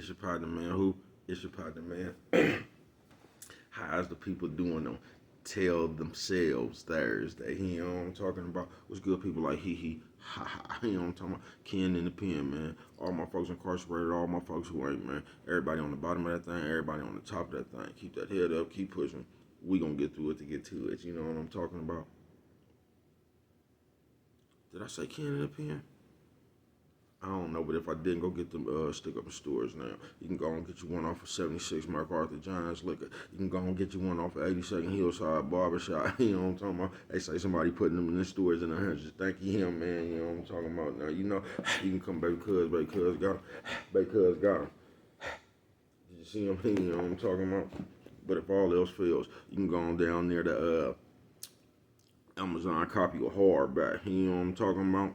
It's your partner, man. Who? It's your partner, man. How's the people doing on Tell Themselves Thursday? You know what I'm talking about? What's good, people like he, ha ha. You know what I'm talking about? Ken in the pen, man. All my folks incarcerated, all my folks who ain't, man. Everybody on the bottom of that thing, everybody on the top of that thing. Keep that head up, keep pushing. We gonna get through it to get to it. You know what I'm talking about? Did I say Ken in the pen? I don't know, but if I didn't, go get them stick up in stores now. You can go and get you one off of 76 MacArthur Giants Liquor. You can go and get you one off of 82nd Hillside Barbershop. You know what I'm talking about? They say somebody putting them in the stores in the hundreds. Thank you, him, man. You know what I'm talking about? Now, you know, you can come, baby cuz got him. Baby cuz got him. Did you see him? You know what I'm talking about? But if all else fails, you can go on down there to Amazon, copy a hardback. You know what I'm talking about?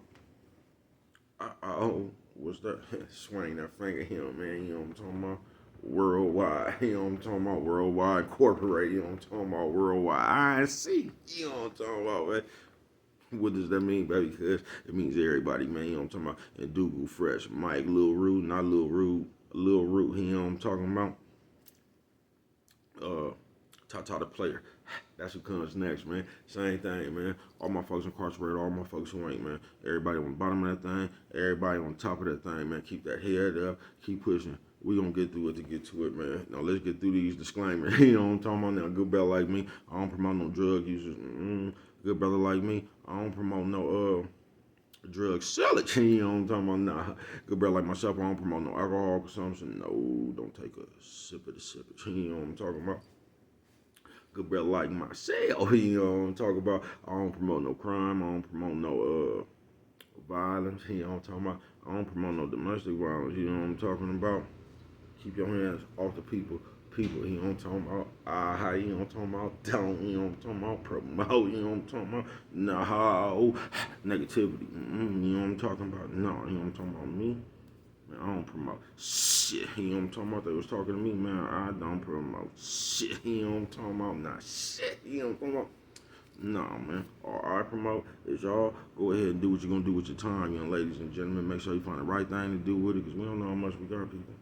Oh, what's that? Swing that finger him, man. You know what I'm talking about? Worldwide. You know what I'm talking about? Worldwide Incorporated. You know what I'm talking about? Worldwide INC. You know what I'm talking about, man? What does that mean, baby? Because it means everybody, man. You know what I'm talking about? And Dougal Fresh, Mike, Lil Rude, not Lil Rude, Lil Root. You know what I'm talking about? Tata the player. That's who comes next, man. Same thing, man. All my folks incarcerated, all my folks who ain't, man. Everybody on the bottom of that thing, everybody on top of that thing, man. Keep that head up, keep pushing. We gonna get through it to get to it, man. Now let's get through these disclaimers. You know what I'm talking about now? Good brother like me, I don't promote no drug users. Good brother like me, I don't promote no drug sellers. You know what I'm talking about? Nah. Good brother like myself, I don't promote no alcohol consumption. No, don't take a sip of the sip. You know what I'm talking about? Good brother like myself, you know what I'm talking about. I don't promote no crime. I don't promote no violence. You know what I'm talking about. I don't promote no domestic violence. You know what I'm talking about. Keep your hands off the people. People, you know what I'm talking about. How you know what I'm talking about. Don't, you know what I'm talking about. Promote, you know what I'm talking about. No, negativity. You know what I'm talking about. No, you know what I'm talking about. Me. Man, I don't promote shit. You know what I'm talking about? They was talking to me, man. I don't promote shit. You know what I'm talking about? Nah, shit. You know what I'm talking about? Nah, man. All I promote is y'all go ahead and do what you're going to do with your time, young ladies and gentlemen. Make sure you find the right thing to do with it because we don't know how much we got, people.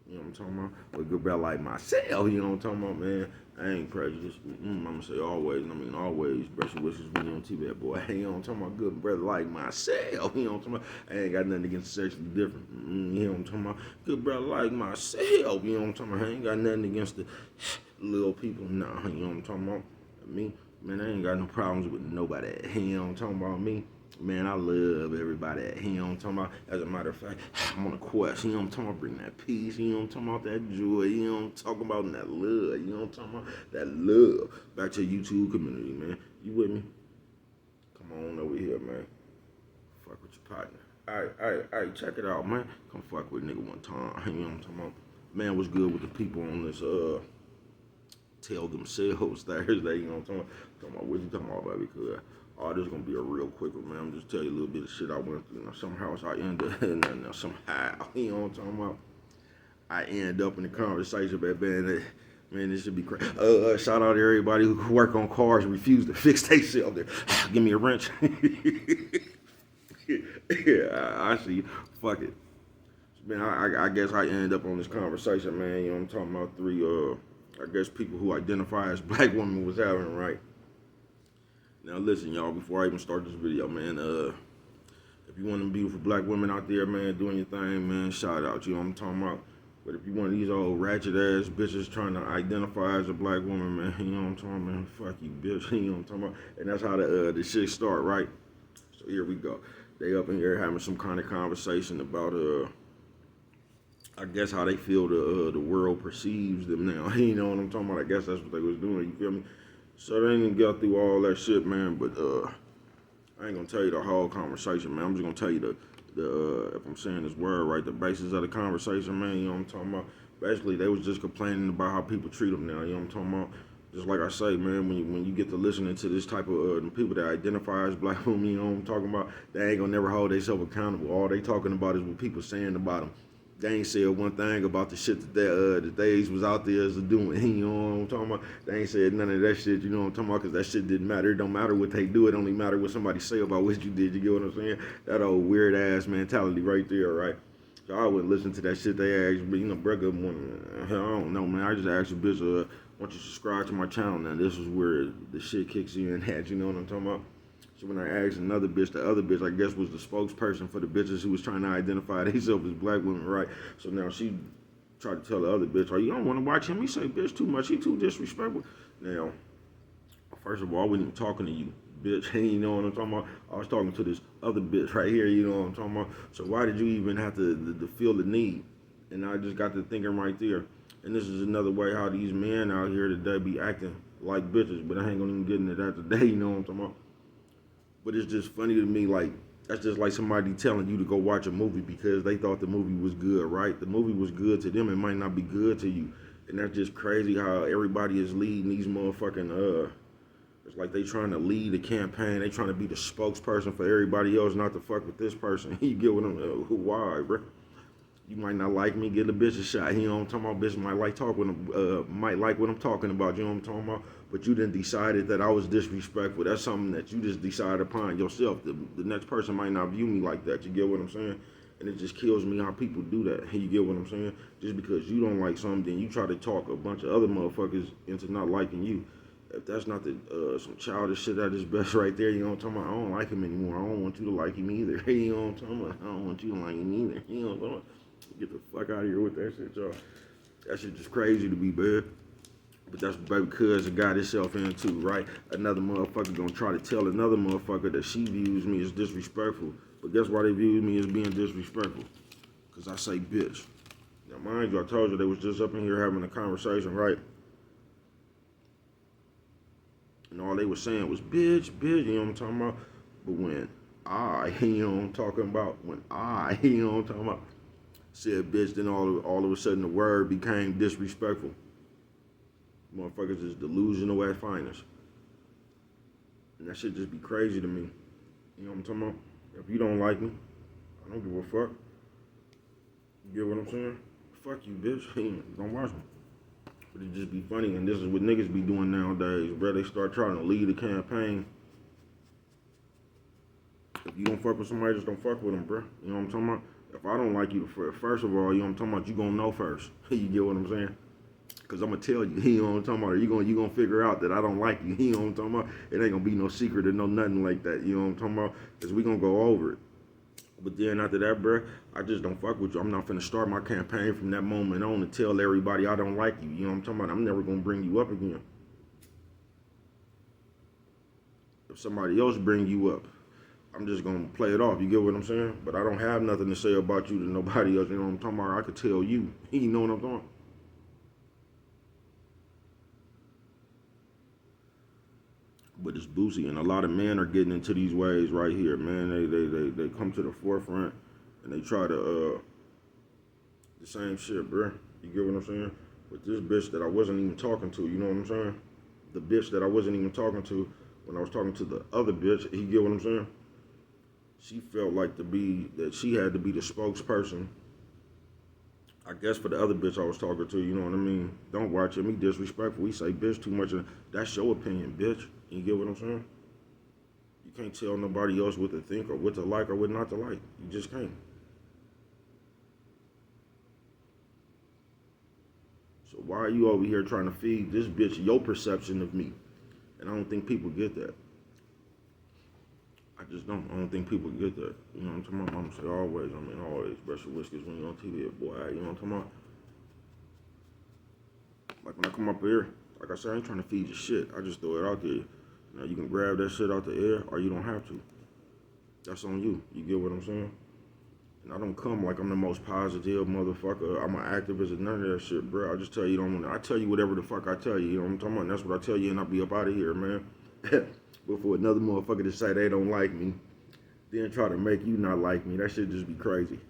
You know what I'm talking about? But good brother like myself, you know what I'm talking about, man. I ain't prejudiced. I'm going to say always, and I mean always. Brush your wishes when you on TV, boy. You know what I'm talking about? Good brother like myself, you know what I'm talking about? I ain't got nothing against the sexually different. You know what I'm talking about? Good brother like myself, you know what I'm talking about? I ain't got nothing against the little people. Nah, you know what I'm talking about? Me, man, I ain't got no problems with nobody. You know what I'm talking about? Me. Man, I love everybody. You know what I'm talking about? As a matter of fact, I'm on a quest. You know what I'm talking about? Bring that peace. You know what I'm talking about? That joy. You know what I'm talking about? And that love. You know what I'm talking about? That love. Back to the YouTube community, man. You with me? Come on over here, man. Fuck with your partner. Alright, check it out, man. Come fuck with a nigga one time. You know what I'm talking about? Man, what's good with the people on this, Tell Themselves Thursday? You know what I'm talking about? Talking about what you talking about, baby? Cause this is gonna be a real quick one, man. I'm just tell you a little bit of shit I went through. Now somehow I ended now somehow, you know what I'm talking about? I end up in the conversation about man, this should be crazy. Shout out to everybody who work on cars and refuse to fix themselves there. Give me a wrench. Yeah, I see. Fuck it. Man, I guess I end up on this conversation, man. You know what I'm talking about? Three I guess people who identify as black women was having, right? Now listen, y'all, before I even start this video, man, if you want them beautiful black women out there, man, doing your thing, man, shout out. You know what I'm talking about? But if you one of these old ratchet ass bitches trying to identify as a black woman, man, you know what I'm talking about, man, fuck you, bitch. You know what I'm talking about? And that's how the shit start, right? So here we go. They up in here having some kind of conversation about I guess how they feel the world perceives them now. You know what I'm talking about? I guess that's what they was doing. You feel me? So they ain't got through all that shit, man. But I ain't gonna tell you the whole conversation, man. I'm just gonna tell you the if I'm saying this word right, the basis of the conversation, man. You know what I'm talking about? Basically, they was just complaining about how people treat them now. You know what I'm talking about? Just like I say, man, when you get to listening to this type of people that identify as black women, you know what I'm talking about? They ain't gonna never hold themselves accountable. All they talking about is what people saying about them. They ain't said one thing about the shit that they was out there as doing. You know what I'm talking about? They ain't said none of that shit. You know what I'm talking about? Because that shit didn't matter. It don't matter what they do. It only matter what somebody say about what you did. You get what I'm saying? That old weird ass mentality right there, right? So I wouldn't listen to that shit they asked me. You know, bro, good morning. I don't know, man. I just asked a bitch, once you subscribe to my channel now, this is where the shit kicks in at, you know what I'm talking about? So when I asked another bitch, the other bitch, I guess, was the spokesperson for the bitches who was trying to identify themselves as black women, right? So now she tried to tell the other bitch, oh, you don't want to watch him? He say, bitch, too much. He too disrespectful. Now, first of all, I wasn't even talking to you, bitch. You know what I'm talking about? I was talking to this other bitch right here, you know what I'm talking about? So why did you even have to feel the need? And I just got to thinking right there. And this is another way how these men out here today be acting like bitches, but I ain't gonna even get into that today, you know what I'm talking about? But it's just funny to me, like, that's just like somebody telling you to go watch a movie because they thought the movie was good, right? The movie was good to them, it might not be good to you. And that's just crazy how everybody is leading these motherfucking, it's like they trying to lead a campaign. They trying to be the spokesperson for everybody else not to fuck with this person. You get what I'm, why, bro? You might not like me, get a bitch a shot. You know what I'm talking about? Bitch might like might like what I'm talking about. You know what I'm talking about? But you didn't decided that I was disrespectful. That's something that you just decided upon yourself. The next person might not view me like that. You get what I'm saying? And it just kills me how people do that. You get what I'm saying? Just because you don't like something, then you try to talk a bunch of other motherfuckers into not liking you. If that's not some childish shit at his best right there, you know what I'm talking about? I don't like him anymore. I don't want you to like him either. You know what I'm talking about? I don't want you to like him either. You know what I'm talking about? Get the fuck out of here with that shit, y'all. That shit just crazy to be bad. But that's what baby cousin got himself into, right? Another motherfucker gonna try to tell another motherfucker that she views me as disrespectful. But guess why they view me as being disrespectful? Because I say bitch. Now, mind you, I told you they was just up in here having a conversation, right? And all they was saying was bitch, bitch, you know what I'm talking about? But when you know what I'm talking about? You know what I'm talking about? Said bitch, then all of a sudden the word became disrespectful. Motherfuckers is delusional at finest. And that shit just be crazy to me. You know what I'm talking about? If you don't like me, I don't give a fuck. You get what I'm saying? Fuck you, bitch. Don't watch me. But it just be funny, and this is what niggas be doing nowadays, bro. They start trying to lead a campaign. If you don't fuck with somebody, just don't fuck with them, bro. You know what I'm talking about? If I don't like you, first of all, you know what I'm talking about, you gonna know first. You get what I'm saying? Because I'm gonna tell you, you know what I'm talking about? You gonna figure out that I don't like you, you know what I'm talking about? It ain't gonna be no secret or no nothing like that, you know what I'm talking about? Because we gonna go over it. But then after that, bro, I just don't fuck with you. I'm not finna start my campaign from that moment on to tell everybody I don't like you. You know what I'm talking about? I'm never gonna bring you up again. If somebody else bring you up, I'm just gonna play it off. You get what I'm saying? But I don't have nothing to say about you to nobody else. You know what I'm talking about? I could tell you. You know what I'm talking about? But it's Boosie, and a lot of men are getting into these ways right here, man. They come to the forefront and they try to the same shit, bro. You get what I'm saying? With this bitch that I wasn't even talking to, you know what I'm saying? The bitch that I wasn't even talking to when I was talking to the other bitch, you get what I'm saying? She felt like that she had to be the spokesperson. I guess for the other bitch I was talking to, you know what I mean? Don't watch him, he disrespectful. He say bitch too much, and that's your opinion, bitch. You get what I'm saying? You can't tell nobody else what to think or what to like or what not to like. You just can't. So why are you over here trying to feed this bitch your perception of me? And I don't think people get that. I just don't. I don't think people get that. You know what I'm talking about? Mama say always. I mean, always. Brush your whiskers when you're on TV, boy. You know what I'm talking about? Like when I come up here, like I said, I ain't trying to feed you shit. I just throw it out there. Now you can grab that shit out the air, or you don't have to. That's on you. You get what I'm saying? And I don't come like I'm the most positive motherfucker. I'm an activist and none of that shit, bro. I just tell you, I tell you whatever the fuck I tell you. You know what I'm talking about? And that's what I tell you, and I'll be up out of here, man. But for another motherfucker to say they don't like me, then try to make you not like me, that shit just be crazy.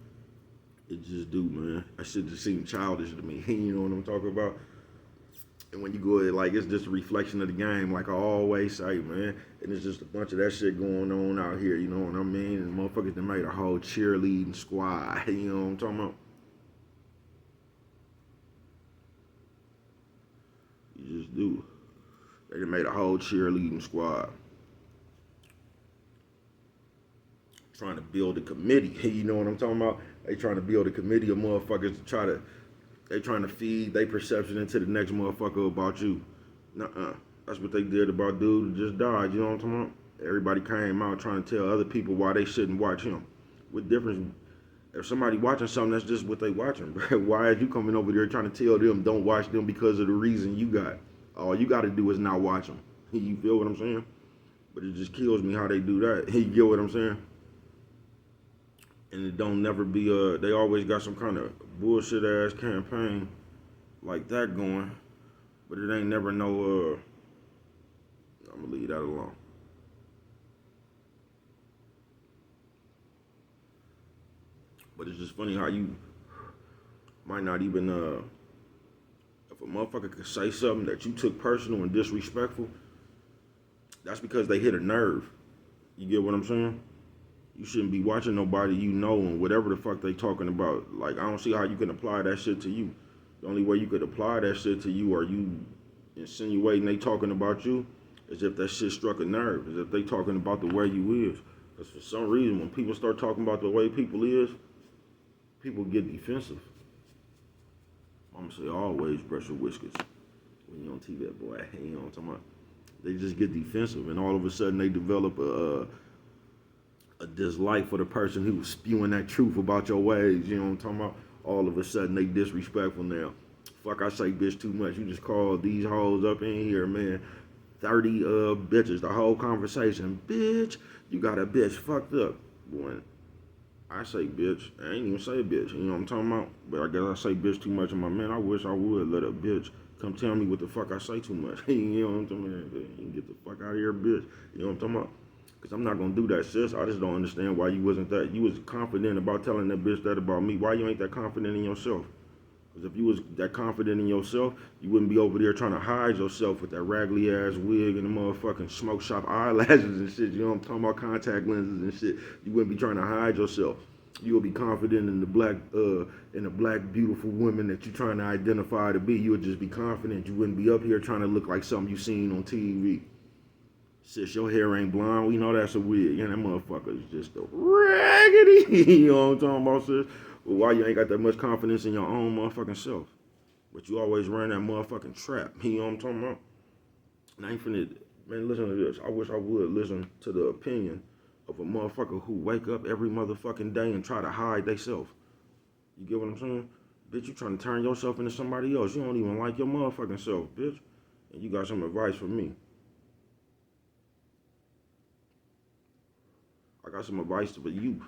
It just do, man. That shit just seem childish to me. You know what I'm talking about? And when you go ahead, like, it's just a reflection of the game, like I always say, man. And it's just a bunch of that shit going on out here, you know what I mean? And motherfuckers that made a whole cheerleading squad, you know what I'm talking about? You just do. They done made a whole cheerleading squad. Trying to build a committee, you know what I'm talking about? They trying to build a committee of motherfuckers to they trying to feed their perception into the next motherfucker about you. Nuh-uh. That's what they did about dude who just died, you know what I'm talking about? Everybody came out trying to tell other people why they shouldn't watch him. What difference? If somebody watching something, that's just what they watching. Why are you coming over there trying to tell them don't watch them because of the reason you got? All you got to do is not watch them. You feel what I'm saying? But it just kills me how they do that. You get what I'm saying? And it don't never be they always got some kind of bullshit ass campaign like that going, but it ain't never no I'm gonna leave that alone. But it's just funny how you might not even if a motherfucker could say something that you took personal and disrespectful, that's because they hit a nerve. You get what I'm saying? You shouldn't be watching nobody you know and whatever the fuck they talking about. Like, I don't see how you can apply that shit to you. The only way you could apply that shit to you or you insinuating they talking about you is if that shit struck a nerve, is if they talking about the way you is. Because for some reason, when people start talking about the way people is, people get defensive. I'm gonna say always brush your whiskers when you're on TV, boy. You know what I'm talking about? They just get defensive, and all of a sudden they develop a dislike for the person who was spewing that truth about your ways. You know what I'm talking about? All of a sudden they disrespectful now. Fuck, I say bitch too much. You just called these hoes up in here, man. 30 bitches, the whole conversation. Bitch, you got a bitch fucked up. When I say bitch, I ain't even say bitch. You know what I'm talking about? But I guess I say bitch too much. And my man, I wish I would let a bitch come tell me what the fuck I say too much. You know what I'm talking about? You can get the fuck out of here, bitch. You know what I'm talking about? Because I'm not going to do that, sis. I just don't understand why you wasn't that. You was confident about telling that bitch that about me. Why you ain't that confident in yourself? Because if you was that confident in yourself, you wouldn't be over there trying to hide yourself with that raggedy ass wig and the motherfucking smoke shop eyelashes and shit. You know what I'm talking about? Contact lenses and shit. You wouldn't be trying to hide yourself. You would be confident in the black beautiful woman that you're trying to identify to be. You would just be confident. You wouldn't be up here trying to look like something you seen on TV. Sis, your hair ain't blonde. We know that's a wig. Yeah, that motherfucker is just a raggedy. You know what I'm talking about, sis? Well, why you ain't got that much confidence in your own motherfucking self? But you always run that motherfucking trap. You know what I'm talking about? And I ain't finna, man, listen to this. I wish I would listen to the opinion of a motherfucker who wake up every motherfucking day and try to hide theyself. You get what I'm saying? Bitch, you trying to turn yourself into somebody else. You don't even like your motherfucking self, bitch. And you got some advice for me. I got some advice for you.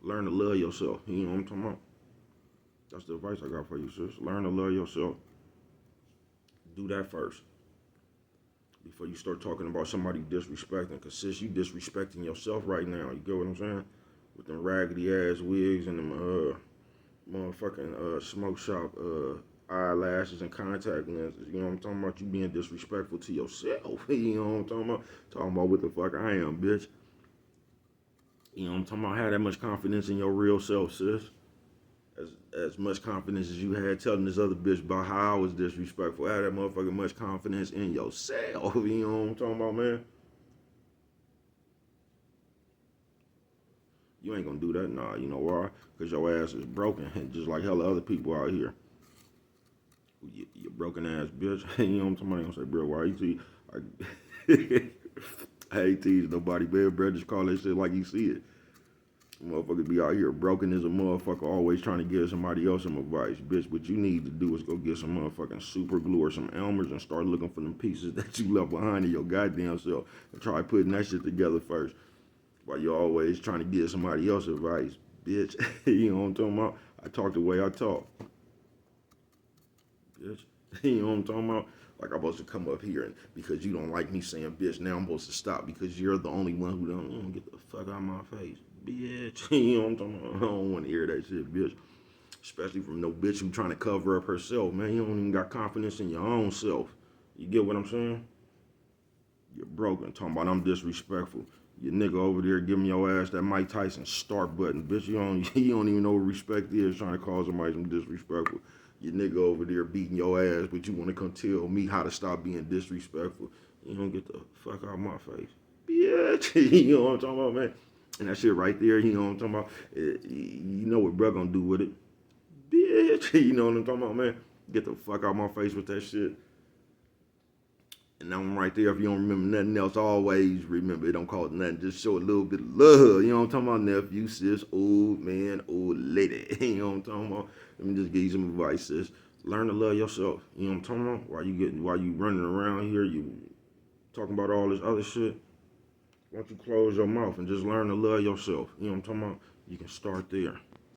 Learn to love yourself. You know what I'm talking about? That's the advice I got for you, sis. Learn to love yourself. Do that first. Before you start talking about somebody disrespecting. Because, sis, you disrespecting yourself right now. You get what I'm saying? With them raggedy ass wigs and them motherfucking smoke shop eyelashes and contact lenses. You know what I'm talking about? You being disrespectful to yourself. You know what I'm talking about? Talking about what the fuck I am, bitch. You know what I'm talking about? Have that much confidence in your real self, sis. As much confidence as you had telling this other bitch about how I was disrespectful. Have that motherfucking much confidence in yourself. You know what I'm talking about, man? You ain't gonna do that, nah. You know why? Because your ass is broken, just like hella other people out here. You broken ass bitch. You know what I'm talking about? I'm gonna say, bro, why you I ain't tease nobody, man. Bro, just call that shit like you see it. Motherfuckers be out here broken as a motherfucker, always trying to give somebody else some advice. Bitch, what you need to do is go get some motherfucking super glue or some Elmer's and start looking for them pieces that you left behind in your goddamn self and try putting that shit together first. While you're always trying to give somebody else advice, bitch. You know what I'm talking about? I talk the way I talk. Bitch. You know what I'm talking about? Like I'm supposed to come up here and because you don't like me saying bitch, now I'm supposed to stop because you're the only one who don't get the fuck out of my face. Bitch. You know what I'm talking about? I don't want to hear that shit, bitch. Especially from no bitch who trying to cover up herself, man. You don't even got confidence in your own self. You get what I'm saying? You're broken. Talking about I'm disrespectful. Your nigga over there giving your ass that Mike Tyson start button. Bitch, you don't even know what respect is trying to call somebody some disrespectful. Your nigga over there beating your ass, but you want to come tell me how to stop being disrespectful. You don't get the fuck out of my face. Bitch. You know what I'm talking about, man? And that shit right there, you know what I'm talking about? You know what bro gonna do with it. Bitch, you know what I'm talking about, man? Get the fuck out my face with that shit. And I'm right there. If you don't remember nothing else, always remember it. Don't call it nothing. Just show a little bit of love. You know what I'm talking about? Nephew, sis, old man, old lady. You know what I'm talking about? Let me just give you some advice, sis. Learn to love yourself. You know what I'm talking about? While you running around here, you talking about all this other shit. Why don't you close your mouth and just learn to love yourself? You know what I'm talking about? You can start there.